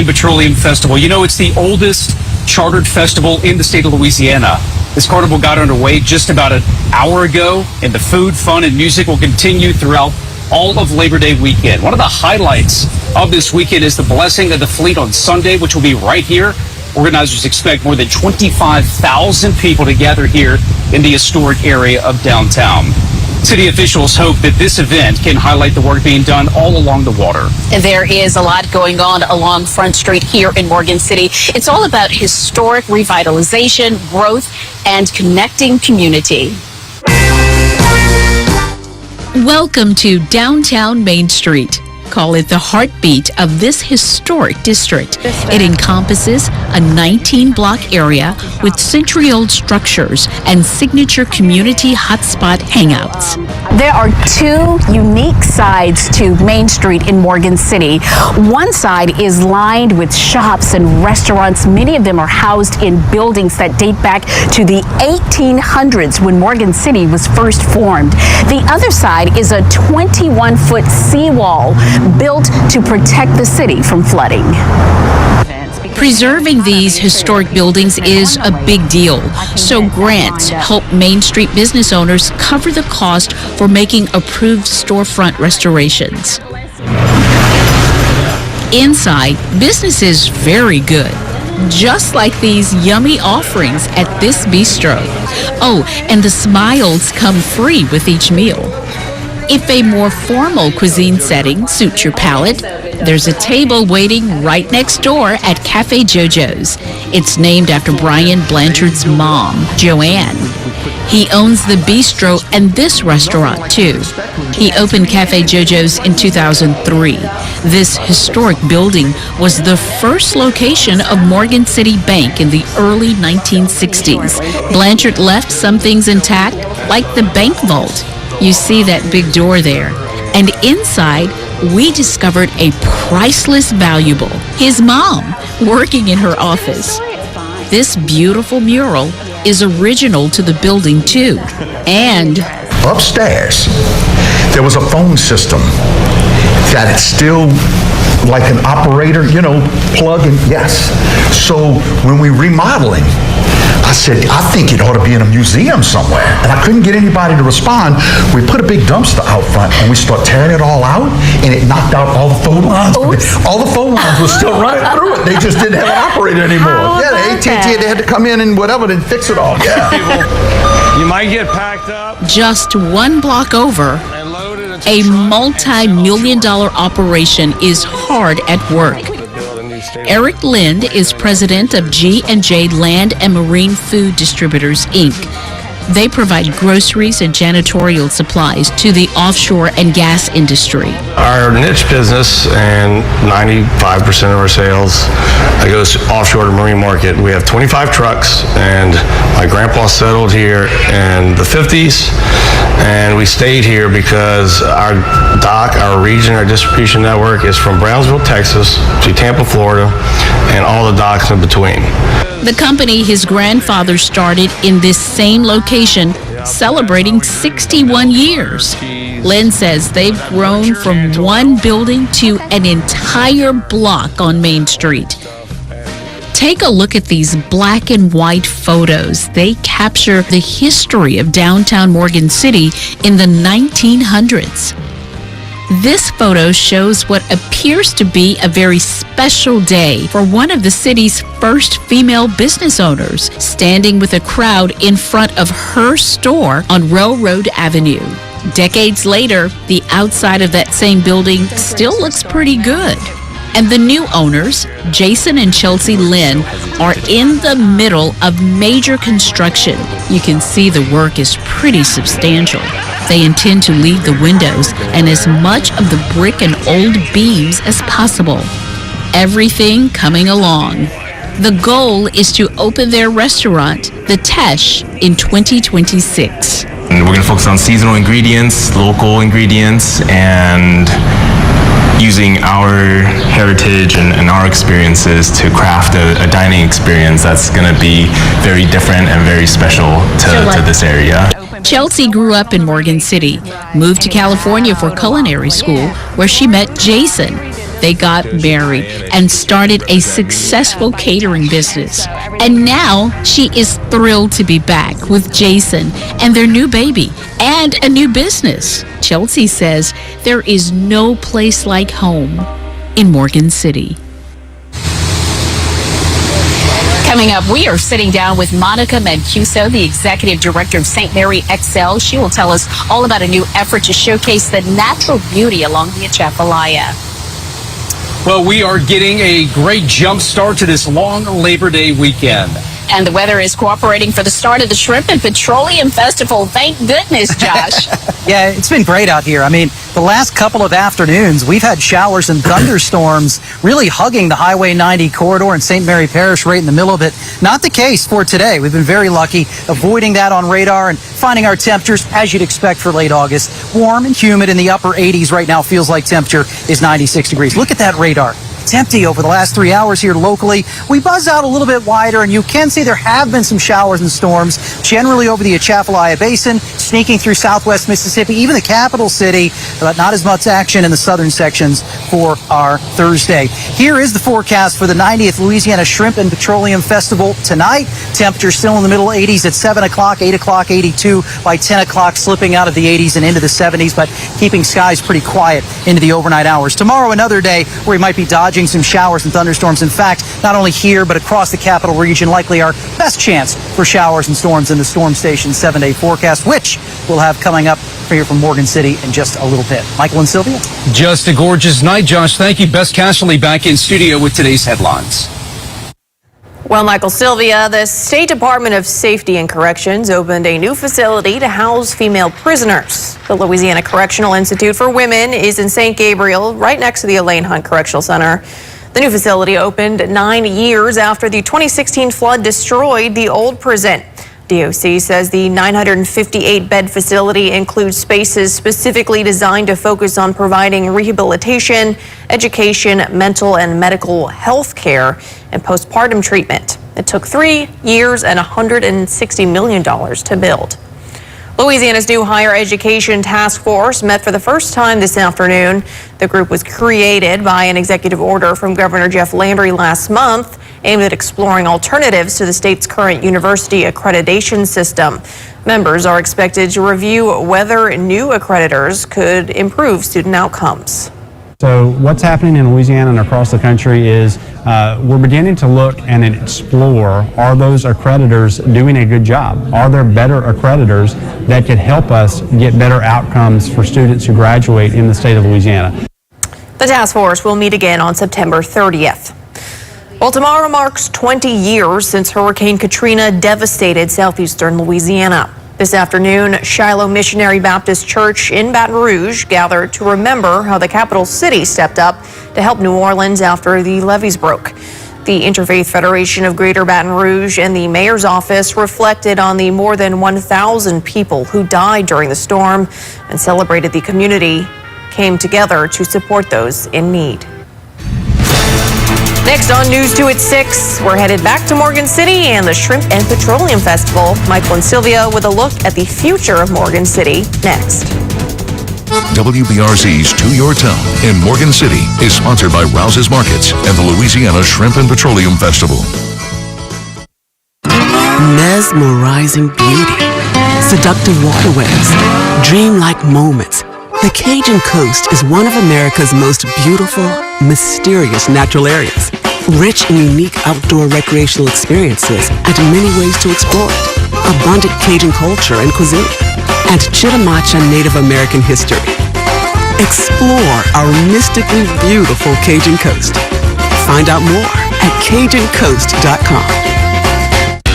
and Petroleum Festival. You know, it's the oldest chartered festival in the state of Louisiana. This carnival got underway just about an hour ago, and the food, fun, and music will continue throughout all of Labor Day weekend. One of the highlights of this weekend is the Blessing of the Fleet on Sunday, which will be right here. Organizers expect more than 25,000 people to gather here in the historic area of downtown. City officials hope that this event can highlight the work being done all along the water. There is a lot going on along Front Street here in Morgan City. It's all about historic revitalization, growth, and connecting community. Welcome to downtown Main Street. Call it the heartbeat of this historic district. It encompasses a 19-block area with century-old structures and signature community hotspot hangouts. There are two unique sides to Main Street in Morgan City. One side is lined with shops and restaurants. Many of them are housed in buildings that date back to the 1800s when Morgan City was first formed. The other side is a 21-foot seawall built to protect the city from flooding. Preserving these historic buildings is a big deal, so grants help Main Street business owners cover the cost for making approved storefront restorations. Inside, business is very good, just like these yummy offerings at this bistro. Oh, and the smiles come free with each meal. If a more formal cuisine setting suits your palate, there's a table waiting right next door at Cafe JoJo's. It's named after Brian Blanchard's mom, Joanne. He owns the bistro and this restaurant, too. He opened Cafe JoJo's in 2003. This historic building was the first location of Morgan City Bank in the early 1960s. Blanchard left some things intact, like the bank vault. You see that big door there. And inside, we discovered a priceless valuable, his mom, working in her office. This beautiful mural is original to the building, too. And upstairs, there was a phone system that it's still like an operator, plug in, yes. So when we remodeling, I said, I think it ought to be in a museum somewhere. And I couldn't get anybody to respond. We put a big dumpster out front and we start tearing it all out, and it knocked out all the phone lines. Oops. All the phone lines were still running through it. They just didn't have an operator anymore. The AT&T, they had to come in and whatever to fix it all. Yeah. You might get packed up. Just one block over, a multi-million-dollar operation is hard at work. Eric Lind is president of G&J Land and Marine Food Distributors, Inc. They provide groceries and janitorial supplies to the offshore and gas industry. Our niche business, and 95% of our sales goes offshore to marine market. We have 25 trucks, and my grandpa settled here in the 50s, and we stayed here because our dock, our region, our distribution network is from Brownsville, Texas to Tampa, Florida, and all the docks in between. The company his grandfather started in this same location, celebrating 61 years. Lynn says they've grown from one building to an entire block on Main Street. Take a look at these black and white photos. They capture the history of downtown Morgan City in the 1900s. This photo shows what appears to be a very special day for one of the city's first female business owners, standing with a crowd in front of her store on Railroad Avenue. Decades later, the outside of that same building still looks pretty good. And the new owners, Jason and Chelsea Lynn, are in the middle of major construction. You can see the work is pretty substantial. They intend to leave the windows and as much of the brick and old beams as possible. Everything coming along. The goal is to open their restaurant, The Tesh, in 2026. And we're going to focus on seasonal ingredients, local ingredients, and using our heritage and our experiences to craft a dining experience that's going to be very different and very special to this area. Chelsea grew up in Morgan City, moved to California for culinary school, where she met Jason. They got married and started a successful catering business. And now she is thrilled to be back with Jason and their new baby and a new business. Chelsea says there is no place like home in Morgan City. Coming up, we are sitting down with Monica Mancuso, the executive director of St. Mary XL. She will tell us all about a new effort to showcase the natural beauty along the Atchafalaya. Well, we are getting a great jump start to this long Labor Day weekend. And the weather is cooperating for the start of the Shrimp and Petroleum Festival. Thank goodness, Josh. Yeah, it's been great out here. I mean, the last couple of afternoons, we've had showers and thunderstorms really hugging the Highway 90 corridor in St. Mary Parish right in the middle of it. Not the case for today. We've been very lucky avoiding that on radar and finding our temperatures, as you'd expect for late August, warm and humid in the upper 80s right now. Feels like temperature is 96 degrees. Look at that radar. It's empty over the last 3 hours here locally. We buzz out a little bit wider, and you can see there have been some showers and storms, generally over the Atchafalaya Basin, sneaking through southwest Mississippi, even the capital city, but not as much action in the southern sections for our Thursday. Here is the forecast for the 90th Louisiana Shrimp and Petroleum Festival tonight. Temperature still in the middle 80s at 7 o'clock, 8 o'clock, 82. By 10 o'clock, slipping out of the 80s and into the 70s, but keeping skies pretty quiet into the overnight hours. Tomorrow, another day where we might be dodging some showers and thunderstorms. In fact, not only here, but across the capital region, likely our best chance for showers and storms in the Storm Station 7-day forecast, which we'll have coming up here from Morgan City in just a little bit. Michael and Sylvia? Just a gorgeous night, Josh. Thank you. Bess Casserly back in studio with today's headlines. Well, Michael, Sylvia, the State Department of Safety and Corrections opened a new facility to house female prisoners. The Louisiana Correctional Institute for Women is in St. Gabriel, right next to the Elaine Hunt Correctional Center. The new facility opened 9 years after the 2016 flood destroyed the old prison. DOC says the 958-bed facility includes spaces specifically designed to focus on providing rehabilitation, education, mental and medical health care, and postpartum treatment. It took 3 years and $160 million to build. Louisiana's new higher education task force met for the first time this afternoon. The group was created by an executive order from Governor Jeff Landry last month, aimed at exploring alternatives to the state's current university accreditation system. Members are expected to review whether new accreditors could improve student outcomes. So what's happening in Louisiana and across the country is we're beginning to look and explore, are those accreditors doing a good job? Are there better accreditors that could help us get better outcomes for students who graduate in the state of Louisiana? The task force will meet again on September 30th. Well, tomorrow marks 20 years since Hurricane Katrina devastated southeastern Louisiana. This afternoon, Shiloh Missionary Baptist Church in Baton Rouge gathered to remember how the capital city stepped up to help New Orleans after the levees broke. The Interfaith Federation of Greater Baton Rouge and the mayor's office reflected on the more than 1,000 people who died during the storm and celebrated the community came together to support those in need. Next on News 2 at 6, we're headed back to Morgan City and the Shrimp and Petroleum Festival. Michael and Sylvia with a look at the future of Morgan City next. WBRZ's To Your Town in Morgan City is sponsored by Rouse's Markets and the Louisiana Shrimp and Petroleum Festival. Mesmerizing beauty, seductive waterways, dreamlike moments. The Cajun Coast is one of America's most beautiful, mysterious natural areas. Rich and unique outdoor recreational experiences and many ways to explore it. Abundant Cajun culture and cuisine. And Chitimacha Native American history. Explore our mystically beautiful Cajun Coast. Find out more at CajunCoast.com.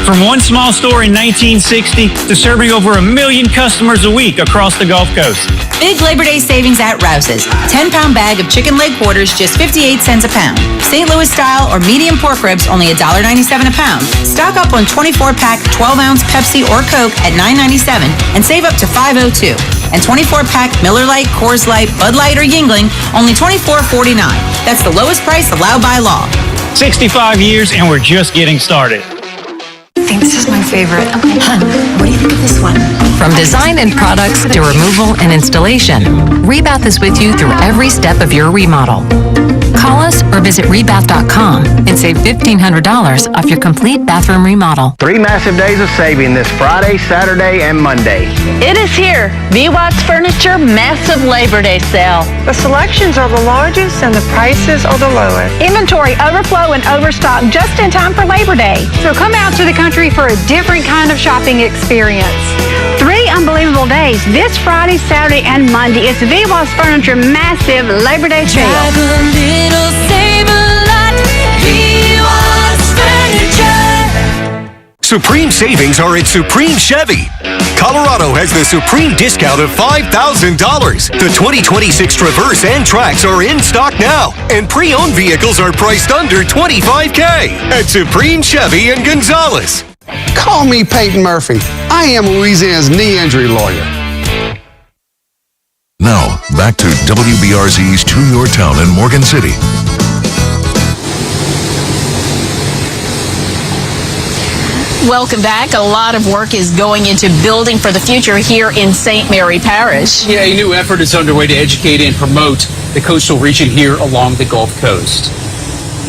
From one small store in 1960 to serving over 1 million customers a week across the Gulf Coast. Big Labor Day savings at Rouse's. 10-pound bag of chicken leg quarters, just 58 cents a pound. St. Louis style or medium pork ribs, only $1.97 a pound. Stock up on 24-pack 12-ounce Pepsi or Coke at $9.97 and save up to $5.02. And 24-pack Miller Lite, Coors Light, Bud Light, or Yingling, only $24.49. That's the lowest price allowed by law. 65 years and we're just getting started. I think this is my favorite. Okay, hon, what do you think of this one? From design and products to removal and installation, Rebath is with you through every step of your remodel. Call us or visit rebath.com and save $1,500 off your complete bathroom remodel. 3 massive days of saving this Friday, Saturday, and Monday. It is here. VWAT's Furniture Massive Labor Day Sale. The selections are the largest and the prices are the lowest. Inventory overflow and overstock just in time for Labor Day. So come out to the country for a different kind of shopping experience. 3 unbelievable days, this Friday, Saturday, and Monday. It's VWAT's Furniture Massive Labor Day Sale. Drive a little, save a lot. VWAT's Furniture. Supreme savings are at Supreme Chevy. Colorado has the Supreme discount of $5,000. The 2026 Traverse and Trax are in stock now, and pre-owned vehicles are priced under $25,000 at Supreme Chevy in Gonzales. Call me Peyton Murphy. I am Louisiana's knee injury lawyer. Now, back to WBRZ's To Your Town in Morgan City. Welcome back. A lot of work is going into building for the future here in St. Mary Parish. Yeah, a new effort is underway to educate and promote the coastal region here along the Gulf Coast.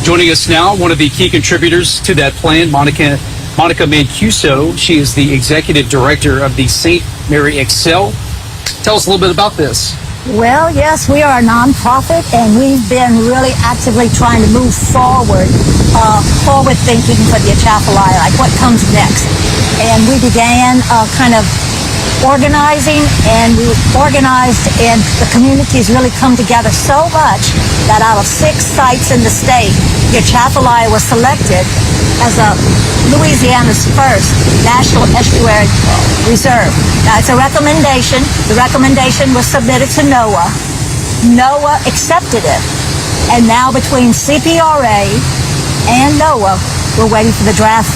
Joining us now, one of the key contributors to that plan, Monica Mancuso. She is the executive director of the St. Mary Excel. Tell us a little bit about this. Well, yes, we are a nonprofit, and we've been really actively trying to move forward thinking for the Atchafalaya, like what comes next. And we began kind of organizing, and we organized, and the communities really come together so much that out of 6 sites in the state, the Atchafalaya was selected as Louisiana's first National Estuary Reserve. Now, it's a recommendation. The recommendation was submitted to NOAA. NOAA accepted it. And now between CPRA and NOAA, we're waiting for the draft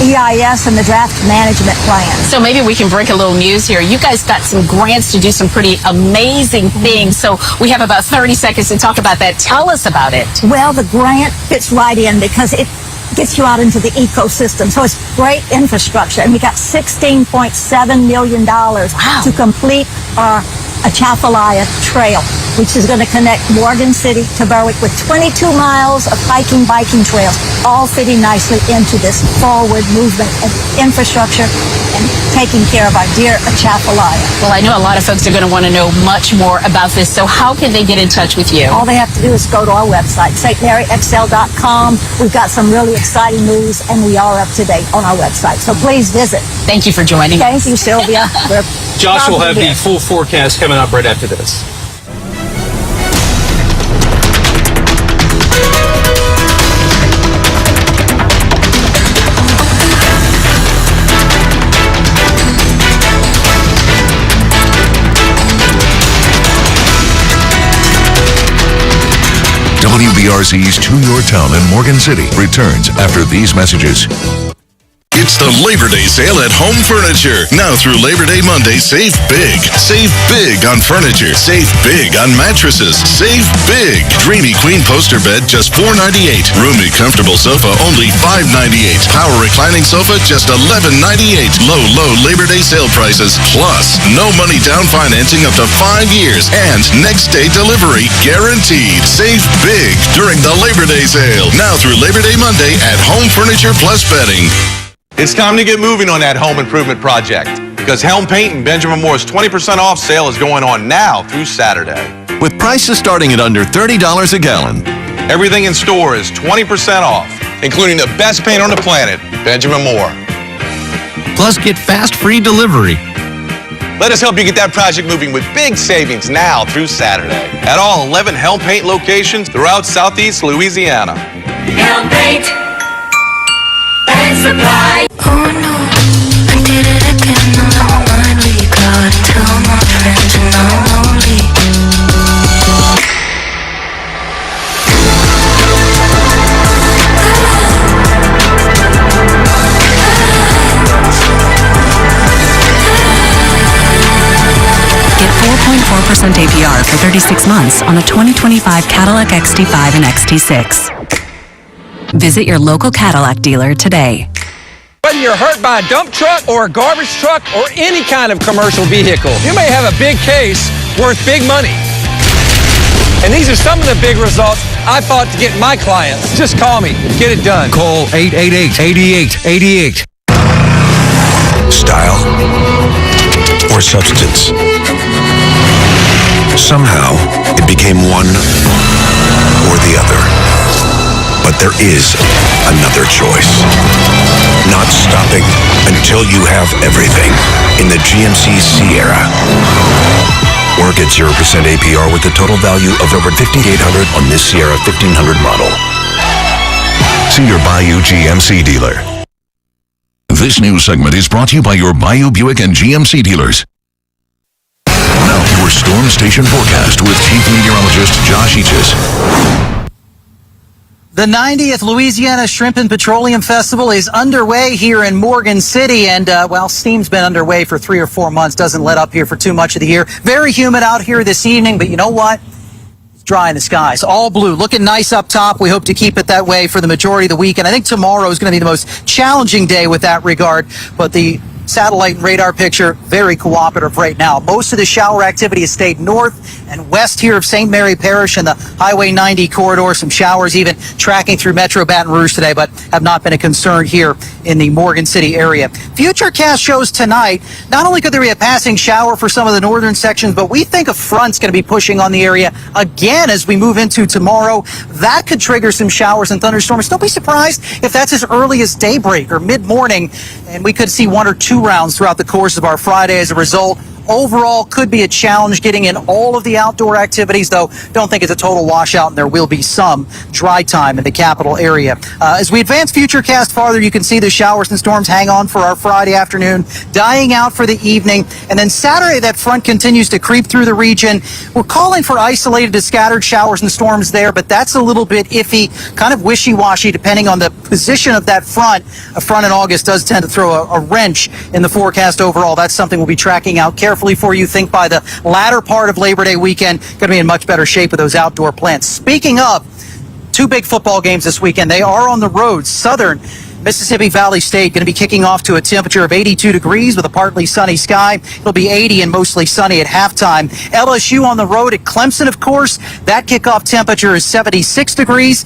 EIS and the draft management plan. So maybe we can break a little news here. You guys got some grants to do some pretty amazing things. So we have about 30 seconds to talk about that. Tell us about it. Well, the grant fits right in because it gets you out into the ecosystem. So it's great infrastructure. And we got $16.7 million to complete our Atchafalaya Trail, which is going to connect Morgan City to Berwick with 22 miles of hiking, biking trails, all fitting nicely into this forward movement of infrastructure and taking care of our dear Atchafalaya. Well, I know a lot of folks are going to want to know much more about this, so how can they get in touch with you? All they have to do is go to our website, stmaryxl.com. We've got some really exciting news, and we are up to date on our website, so please visit. Thank you for joining us. Thank you, Sylvia. Josh will have the full forecast coming up right after this. WBRZ's To Your Town in Morgan City returns after these messages. It's the Labor Day sale at Home Furniture. Now through Labor Day Monday, save big. Save big on furniture. Save big on mattresses. Save big. Dreamy Queen poster bed, just $4.98. Roomy comfortable sofa, only $5.98. Power reclining sofa, just $11.98. Low Labor Day sale prices. Plus, no money down financing up to 5 years. And next day delivery guaranteed. Save big during the Labor Day sale. Now through Labor Day Monday at Home Furniture Plus Bedding. It's time to get moving on that home improvement project because Helm Paint and Benjamin Moore's 20% off sale is going on now through Saturday. With prices starting at under $30 a gallon. Everything in store is 20% off, including the best paint on the planet, Benjamin Moore. Plus, get fast free delivery. Let us help you get that project moving with big savings now through Saturday at all 11 Helm Paint locations throughout Southeast Louisiana. Helm Paint. Supply. Oh no, I did it again. I'm mine. We got to tell my friends and I'm lonely. Get 4.4% APR for 36 months on the 2025 Cadillac XT5 and XT6. Visit your local Cadillac dealer today. Whether you're hurt by a dump truck or a garbage truck or any kind of commercial vehicle, you may have a big case worth big money. And these are some of the big results I fought to get my clients. Just call me. Get it done. Call 888-8888. Style or substance. Somehow, it became one or the other. But there is another choice. Not stopping until you have everything in the GMC Sierra. Or get 0% APR with a total value of over $5,800 on this Sierra 1500 model. See your Bayou GMC dealer. This news segment is brought to you by your Bayou Buick and GMC dealers. Now your storm station forecast with Chief Meteorologist Josh Eaches. The 90th Louisiana Shrimp and Petroleum Festival is underway here in Morgan City, and steam's been underway for 3 or 4 months. Doesn't let up here for too much of the year. Very humid out here this evening, but you know what? It's dry in the skies. All blue, looking nice up top. We hope to keep it that way for the majority of the week, and I think tomorrow is going to be the most challenging day with that regard, but the satellite and radar picture, very cooperative right now. Most of the shower activity has stayed north and west here of St. Mary Parish and the Highway 90 corridor. Some showers even tracking through Metro Baton Rouge today, but have not been a concern here in the Morgan City area. Futurecast shows tonight, not only could there be a passing shower for some of the northern sections, but we think a front's going to be pushing on the area again as we move into tomorrow. That could trigger some showers and thunderstorms. Don't be surprised if that's as early as daybreak or mid-morning, and we could see 1 or 2 rounds throughout the course of our Friday as a result. Overall, could be a challenge getting in all of the outdoor activities, though don't think it's a total washout, and there will be some dry time in the capital area. As we advance Futurecast farther, you can see the showers and storms hang on for our Friday afternoon, dying out for the evening, and then Saturday that front continues to creep through the region. We're calling for isolated to scattered showers and storms there, but that's a little bit iffy, kind of wishy-washy depending on the position of that front. A front in August does tend to throw a wrench in the forecast overall. That's something we'll be tracking out carefully for you. Think by the latter part of Labor Day weekend, going to be in much better shape with those outdoor plants. Speaking of 2 big football games this weekend, they are on the road. Southern Mississippi Valley State going to be kicking off to a temperature of 82 degrees with a partly sunny sky. It'll be 80 and mostly sunny at halftime. LSU on the road at Clemson, of course. That kickoff temperature is 76 degrees.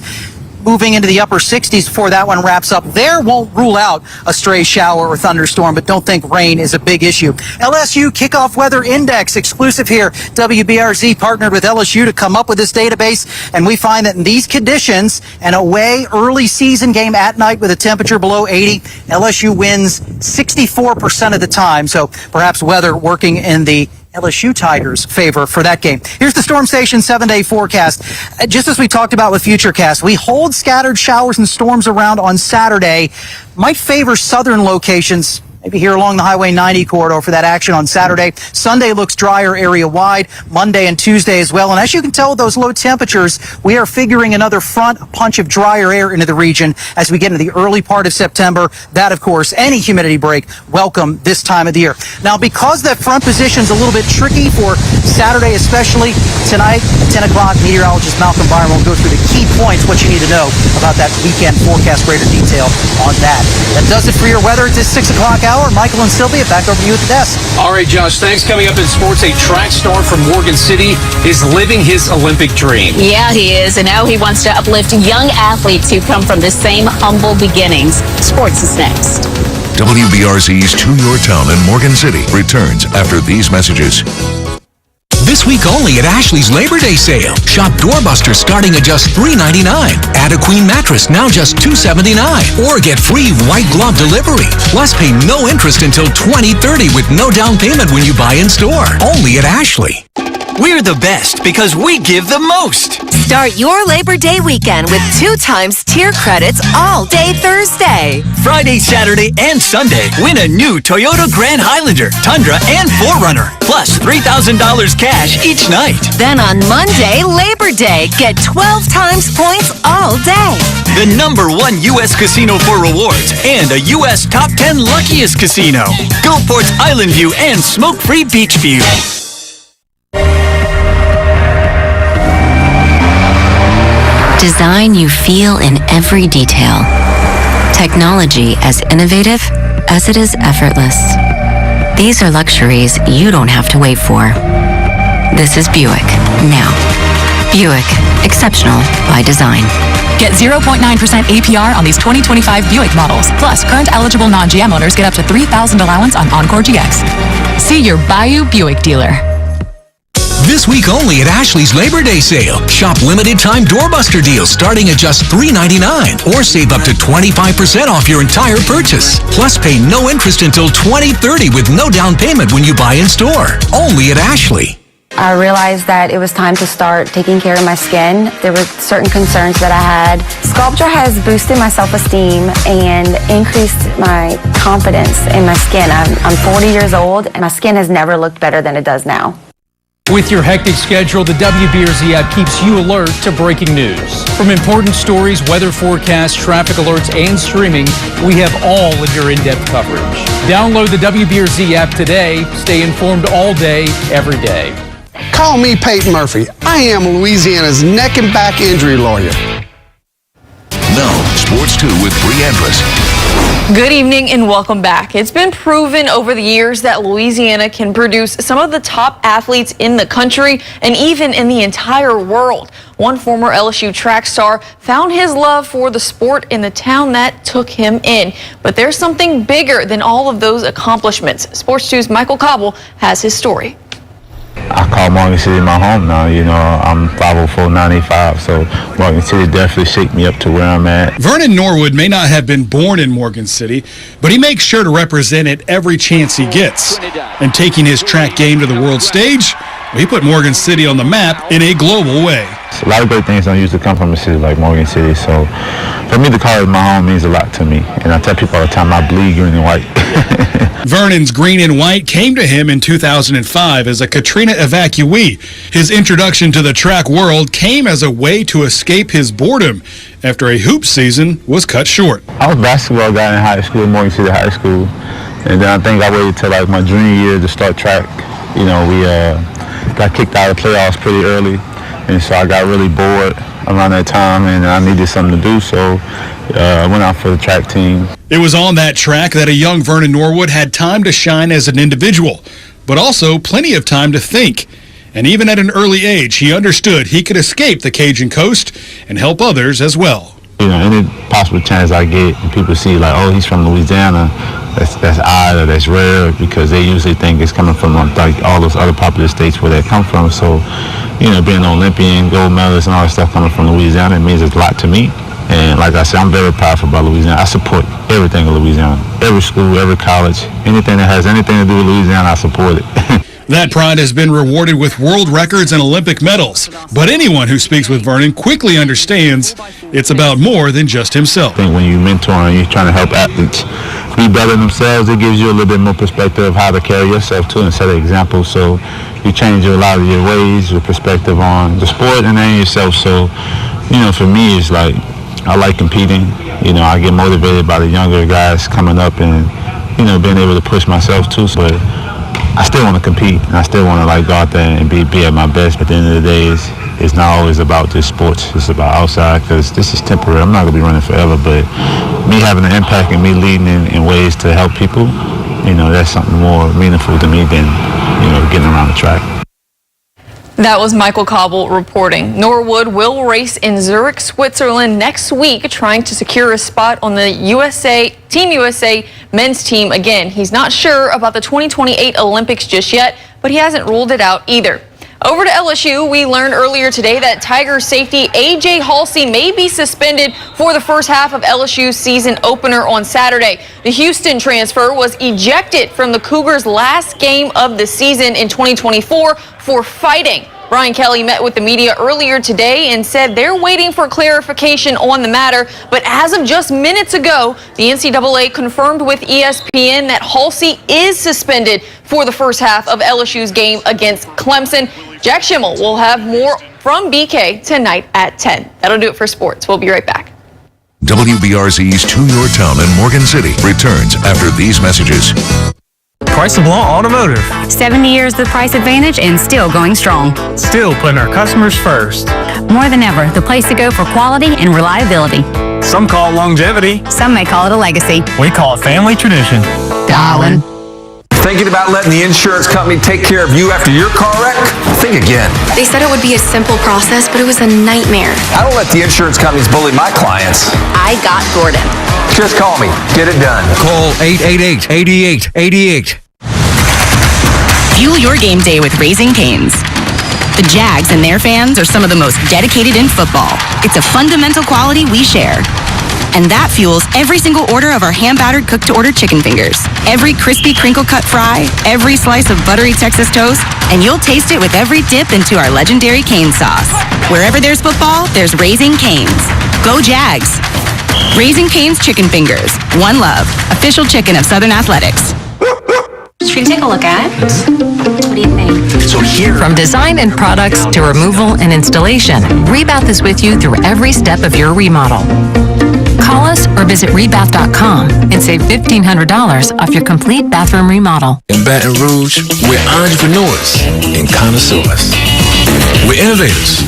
Moving into the upper 60s before that one wraps up. There won't rule out a stray shower or thunderstorm, but don't think rain is a big issue. LSU Kickoff Weather Index, exclusive here. WBRZ partnered with LSU to come up with this database, and we find that in these conditions, an away early season game at night with a temperature below 80, LSU wins 64% of the time, so perhaps weather working in the LSU Tigers' favor for that game. Here's the Storm Station 7-day forecast. Just as we talked about with Futurecast, we hold scattered showers and storms around on Saturday. Might favor southern locations, maybe here along the Highway 90 corridor for that action on Saturday. Sunday looks drier area-wide, Monday and Tuesday as well. And as you can tell with those low temperatures, we are figuring another front, a punch of drier air into the region as we get into the early part of September. That, of course, any humidity break, welcome this time of the year. Now, because that front position's a little bit tricky for Saturday especially, tonight at 10 o'clock, meteorologist Malcolm Byron will go through the key points, what you need to know about that weekend forecast, greater detail on that. That does it for your weather at this 6 o'clock hour. Michael and Sylvia, back over to you at the desk. All right, Josh, thanks. Coming up in sports, a track star from Morgan City is living his Olympic dream. Yeah, he is, and now he wants to uplift young athletes who come from the same humble beginnings. Sports is next. WBRZ's To Your Town in Morgan City returns after these messages. This week only at Ashley's Labor Day sale. Shop doorbusters starting at just $3.99. Add a queen mattress now just $2.79. Or get free white glove delivery. Plus pay no interest until 2030 with no down payment when you buy in store. Only at Ashley. We're the best because we give the most. Start your Labor Day weekend with 2 times tier credits all day Thursday. Friday, Saturday, and Sunday, win a new Toyota Grand Highlander, Tundra, and 4Runner. Plus $3,000 cash each night. Then on Monday, Labor Day, get 12 times points all day. The #1 U.S. casino for rewards and a U.S. top 10 luckiest casino. Gulfport's Island View and smoke-free beach view. Design you feel in every detail. Technology as innovative as it is effortless. These are luxuries you don't have to wait for. This is Buick. Now, Buick. Exceptional by design. Get 0.9% APR on these 2025 Buick models. Plus, current eligible non-GM owners get up to $3,000 allowance on Encore GX. See your Bayou Buick dealer. This week only at Ashley's Labor Day sale. Shop limited time doorbuster deals starting at just $3.99 or save up to 25% off your entire purchase. Plus pay no interest until 2030 with no down payment when you buy in store. Only at Ashley. I realized that it was time to start taking care of my skin. There were certain concerns that I had. Sculpture has boosted my self-esteem and increased my confidence in my skin. I'm 40 years old and my skin has never looked better than it does now. With your hectic schedule, the WBRZ app keeps you alert to breaking news. From important stories, weather forecasts, traffic alerts, and streaming, we have all of your in-depth coverage. Download the WBRZ app today. Stay informed all day, every day. Call me Peyton Murphy. I am Louisiana's neck and back injury lawyer. Now, Sports 2 with Bree Andrus. Good evening and welcome back. It's been proven over the years that Louisiana can produce some of the top athletes in the country and even in the entire world. One former LSU track star found his love for the sport in the town that took him in. But there's something bigger than all of those accomplishments. Sports 2's Michael Cobble has his story. I call Morgan City my home now. You know, I'm 504-95, so Morgan City definitely shaped me up to where I'm at. Vernon Norwood may not have been born in Morgan City, but he makes sure to represent it every chance he gets. And taking his track game to the world stage, he put Morgan City on the map in a global way. A lot of great things don't usually come from a city like Morgan City, so for me to call it my home means a lot to me. And I tell people all the time, I bleed green and white. Vernon's green and white came to him in 2005 as a Katrina evacuee. His introduction to the track world came as a way to escape his boredom after a hoop season was cut short. I was a basketball guy in high school, Morgan City High School, and then I think I waited till like my junior year to start track. You know, we got kicked out of the playoffs pretty early, and so I got really bored around that time, and I needed something to do, so I went out for the track team. It was on that track that a young Vernon Norwood had time to shine as an individual, but also plenty of time to think. And even at an early age, he understood he could escape the Cajun coast and help others as well. You know, any possible chance I get, and people see like, oh, he's from Louisiana, that's odd or that's rare, because they usually think it's coming from like all those other popular states where they come from. So, you know, being an Olympian, gold medalist and all that stuff coming from Louisiana, it means a lot to me. And like I said, I'm very proud about Louisiana. I support everything in Louisiana. Every school, every college, anything that has anything to do with Louisiana, I support it. That pride has been rewarded with world records and Olympic medals. But anyone who speaks with Vernon quickly understands it's about more than just himself. I think when you mentor and you're trying to help athletes be better themselves, it gives you a little bit more perspective of how to carry yourself too and set an example. So you change a lot of your ways, your perspective on the sport and then yourself. So, you know, for me, it's like, I like competing. You know, I get motivated by the younger guys coming up and, you know, being able to push myself too. But I still want to compete, and I still want to like go out there and be at my best. But at the end of the day, it's not always about just sports. It's about outside, because this is temporary. I'm not going to be running forever, but me having an impact and me leading in ways to help people, you know, that's something more meaningful to me than, you know, getting around the track. That was Michael Cobble reporting. Norwood will race in Zurich, Switzerland next week, trying to secure a spot on the Team USA men's team. Again, he's not sure about the 2028 Olympics just yet, but he hasn't ruled it out either. Over to LSU, we learned earlier today that Tigers safety A.J. Halsey may be suspended for the first half of LSU's season opener on Saturday. The Houston transfer was ejected from the Cougars' last game of the season in 2024 for fighting. Brian Kelly met with the media earlier today and said they're waiting for clarification on the matter. But as of just minutes ago, the NCAA confirmed with ESPN that Halsey is suspended for the first half of LSU's game against Clemson. Jack Schimmel will have more from BK tonight at 10. That'll do it for sports. We'll be right back. WBRZ's To Your Town in Morgan City returns after these messages. Price of Law Automotive. 70 years of price advantage and still going strong. Still putting our customers first. More than ever, the place to go for quality and reliability. Some call it longevity. Some may call it a legacy. We call it family tradition. Darling. Thinking about letting the insurance company take care of you after your car wreck? Think again. They said it would be a simple process, but it was a nightmare. I don't let the insurance companies bully my clients. I got Gordon. Just call me. Get it done. Call 888-8888. Fuel your game day with Raising Cane's. The Jags and their fans are some of the most dedicated in football. It's a fundamental quality we share. And that fuels every single order of our hand-battered cooked-to-order chicken fingers, every crispy crinkle-cut fry, every slice of buttery Texas toast, and you'll taste it with every dip into our legendary cane sauce. Wherever there's football, there's Raising Cane's. Go Jags! Raising Cane's Chicken Fingers. One love. Official chicken of Southern Athletics. Should we take a look at it? What do you think? So here, From design and products to removal and installation, Rebath is with you through every step of your remodel. Call us or visit rebath.com and save $1,500 off your complete bathroom remodel. In Baton Rouge, we're entrepreneurs and connoisseurs. We're innovators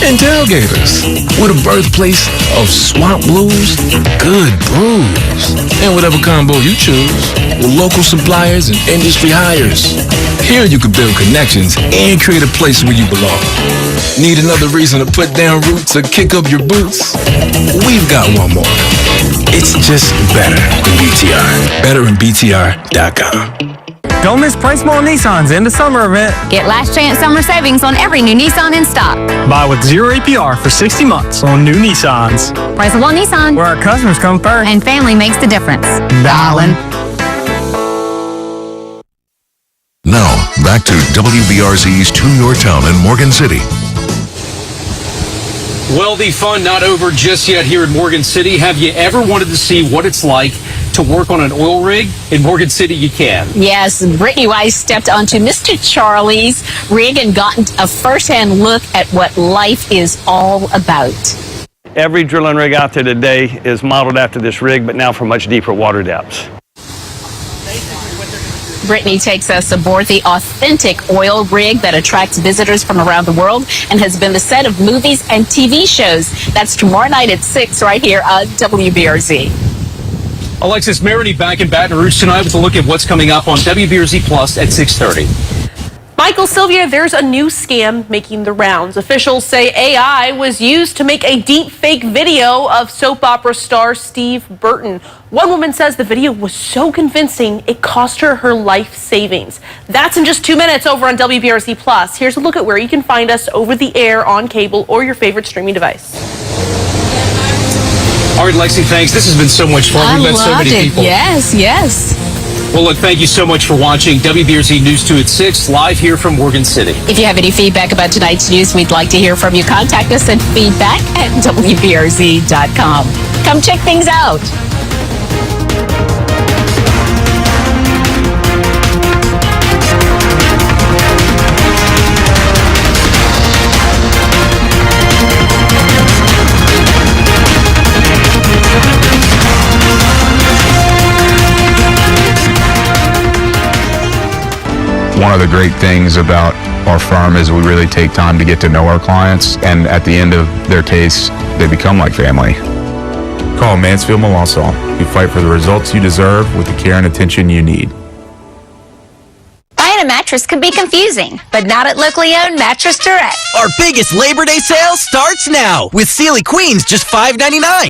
and tailgaters. We're the birthplace of swamp blues, good brews, and whatever combo you choose. With local suppliers and industry hires. Here you can build connections and create a place where you belong. Need another reason to put down roots or kick up your boots? We've got one more. It's just better than BTR. BetterThanBTR.com. Don't miss Price Mall Nissan's end of summer event. Get last chance summer savings on every new Nissan in stock. Buy with 0 APR for 60 months on new Nissans. Price of one Nissan. Where our customers come first. And family makes the difference. Darling. Now, back to WBRZ's To Your Town in Morgan City. Well, the fun not over just yet here in Morgan City. Have you ever wanted to see what it's like to work on an oil rig? In Morgan City, you can. Yes, Brittany Weiss stepped onto Mr. Charlie's rig and gotten a first-hand look at what life is all about. Every drilling rig out there today is modeled after this rig, but now for much deeper water depths. Brittany takes us aboard the authentic oil rig that attracts visitors from around the world and has been the set of movies and TV shows. That's tomorrow night at 6 right here on WBRZ. Alexis Merity back in Baton Rouge tonight with a look at what's coming up on WBRZ Plus at 6:30. Michael Sylvia, there's a new scam making the rounds. Officials say AI was used to make a deep fake video of soap opera star Steve Burton. One woman says the video was so convincing it cost her life savings. That's in just 2 minutes over on WBRZ Plus. Here's a look at where you can find us over the air, on cable, or your favorite streaming device. All right, Lexi, thanks. This has been so much fun. We've met so many people. Yes, yes. Well, look, thank you so much for watching WBRZ News 2 at 6, live here from Morgan City. If you have any feedback about tonight's news, we'd like to hear from you. Contact us at feedback@WBRZ.com. Come check things out. One of the great things about our firm is we really take time to get to know our clients, and at the end of their case, they become like family. Call Mansfield Malasol. We fight for the results you deserve with the care and attention you need. Buying a mattress can be confusing, but not at locally owned Mattress Direct. Our biggest Labor Day sale starts now with Sealy Queens, just $5.99.